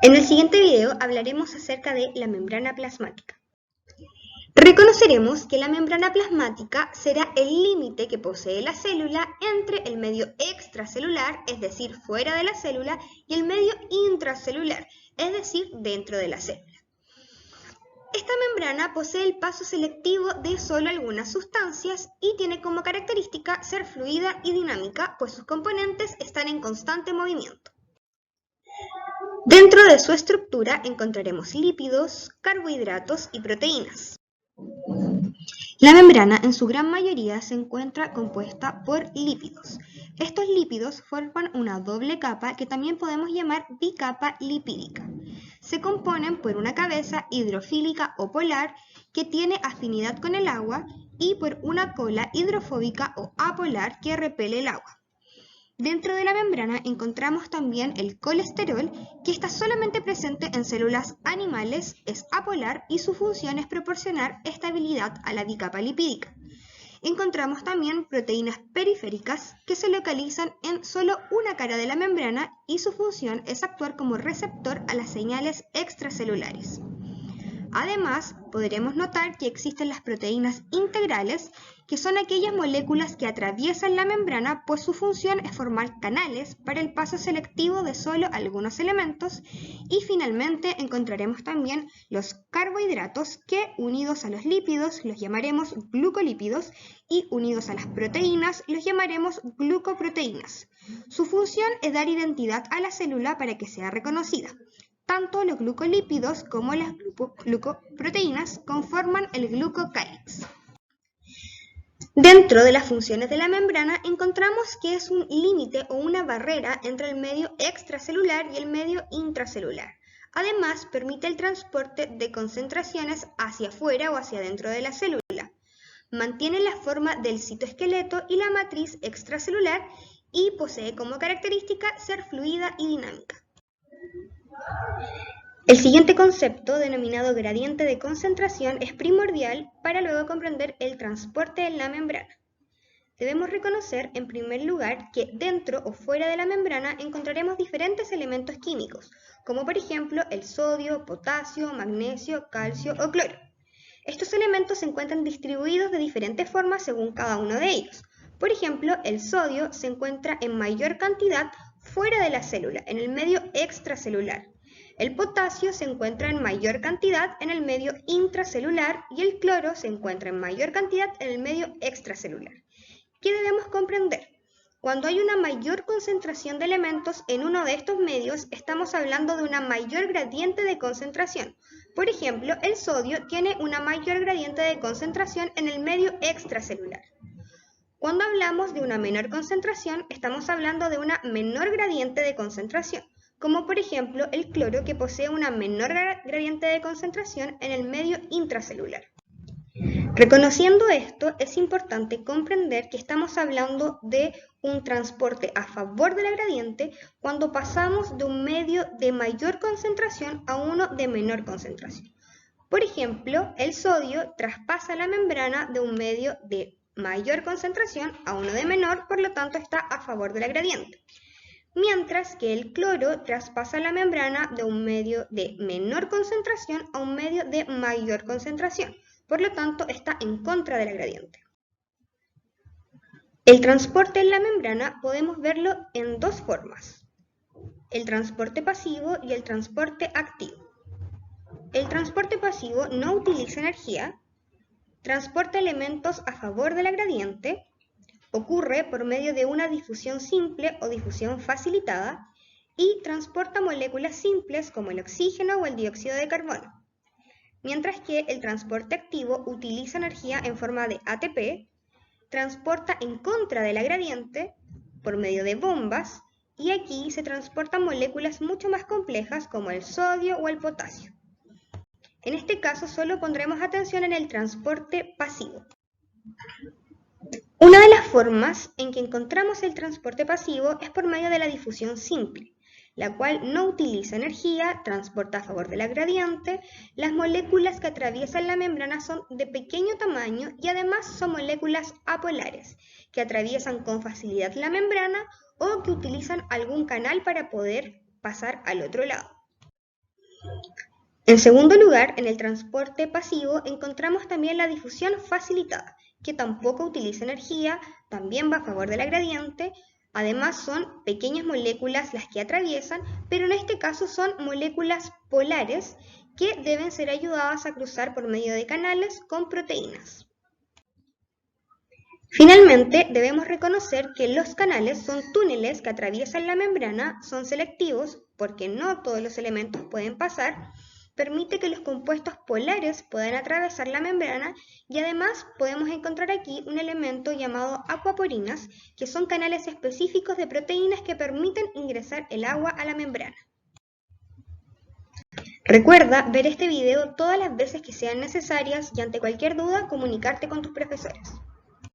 En el siguiente video hablaremos acerca de la membrana plasmática. Reconoceremos que la membrana plasmática será el límite que posee la célula entre el medio extracelular, es decir, fuera de la célula, y el medio intracelular, es decir, dentro de la célula. Esta membrana posee el paso selectivo de solo algunas sustancias y tiene como característica ser fluida y dinámica, pues sus componentes están en constante movimiento. Dentro de su estructura encontraremos lípidos, carbohidratos y proteínas. La membrana en su gran mayoría se encuentra compuesta por lípidos. Estos lípidos forman una doble capa que también podemos llamar bicapa lipídica. Se componen por una cabeza hidrofílica o polar que tiene afinidad con el agua y por una cola hidrofóbica o apolar que repele el agua. Dentro de la membrana encontramos también el colesterol, que está solamente presente en células animales, es apolar y su función es proporcionar estabilidad a la bicapa lipídica. Encontramos también proteínas periféricas que se localizan en solo una cara de la membrana y su función es actuar como receptor a las señales extracelulares. Además, podremos notar que existen las proteínas integrales, que son aquellas moléculas que atraviesan la membrana, pues su función es formar canales para el paso selectivo de solo algunos elementos. Y finalmente encontraremos también los carbohidratos que, unidos a los lípidos, los llamaremos glucolípidos y unidos a las proteínas, los llamaremos glucoproteínas. Su función es dar identidad a la célula para que sea reconocida. Tanto los glucolípidos como las glucoproteínas conforman el glucocálix. Dentro de las funciones de la membrana encontramos que es un límite o una barrera entre el medio extracelular y el medio intracelular. Además, permite el transporte de concentraciones hacia afuera o hacia dentro de la célula. Mantiene la forma del citoesqueleto y la matriz extracelular y posee como característica ser fluida y dinámica. El siguiente concepto, denominado gradiente de concentración, es primordial para luego comprender el transporte en la membrana. Debemos reconocer, en primer lugar, que dentro o fuera de la membrana encontraremos diferentes elementos químicos, como por ejemplo el sodio, potasio, magnesio, calcio o cloro. Estos elementos se encuentran distribuidos de diferentes formas según cada uno de ellos. Por ejemplo, el sodio se encuentra en mayor cantidad fuera de la célula, en el medio extracelular. El potasio se encuentra en mayor cantidad en el medio intracelular y el cloro se encuentra en mayor cantidad en el medio extracelular. ¿Qué debemos comprender? Cuando hay una mayor concentración de elementos en uno de estos medios, estamos hablando de una mayor gradiente de concentración. Por ejemplo, el sodio tiene una mayor gradiente de concentración en el medio extracelular. Cuando hablamos de una menor concentración, estamos hablando de una menor gradiente de concentración, como por ejemplo el cloro, que posee una menor gradiente de concentración en el medio intracelular. Reconociendo esto, es importante comprender que estamos hablando de un transporte a favor de la gradiente cuando pasamos de un medio de mayor concentración a uno de menor concentración. Por ejemplo, el sodio traspasa la membrana de un medio de mayor concentración a uno de menor, por lo tanto está a favor de la gradiente. Mientras que el cloro traspasa la membrana de un medio de menor concentración a un medio de mayor concentración, por lo tanto está en contra de la gradiente. El transporte en la membrana podemos verlo en dos formas: el transporte pasivo y el transporte activo. El transporte pasivo no utiliza energía, transporta elementos a favor de la gradiente, ocurre por medio de una difusión simple o difusión facilitada y transporta moléculas simples como el oxígeno o el dióxido de carbono. Mientras que el transporte activo utiliza energía en forma de ATP, transporta en contra de la gradiente por medio de bombas y aquí se transportan moléculas mucho más complejas como el sodio o el potasio. En este caso solo pondremos atención en el transporte pasivo. Una de las formas en que encontramos el transporte pasivo es por medio de la difusión simple, la cual no utiliza energía, transporta a favor de la gradiente. Las moléculas que atraviesan la membrana son de pequeño tamaño y además son moléculas apolares, que atraviesan con facilidad la membrana o que utilizan algún canal para poder pasar al otro lado. En segundo lugar, en el transporte pasivo encontramos también la difusión facilitada, que tampoco utiliza energía, también va a favor de la gradiente. Además son pequeñas moléculas las que atraviesan, pero en este caso son moléculas polares que deben ser ayudadas a cruzar por medio de canales con proteínas. Finalmente, debemos reconocer que los canales son túneles que atraviesan la membrana, son selectivos porque no todos los elementos pueden pasar, permite que los compuestos polares puedan atravesar la membrana y además podemos encontrar aquí un elemento llamado acuaporinas, que son canales específicos de proteínas que permiten ingresar el agua a la membrana. Recuerda ver este video todas las veces que sean necesarias y ante cualquier duda comunicarte con tus profesores.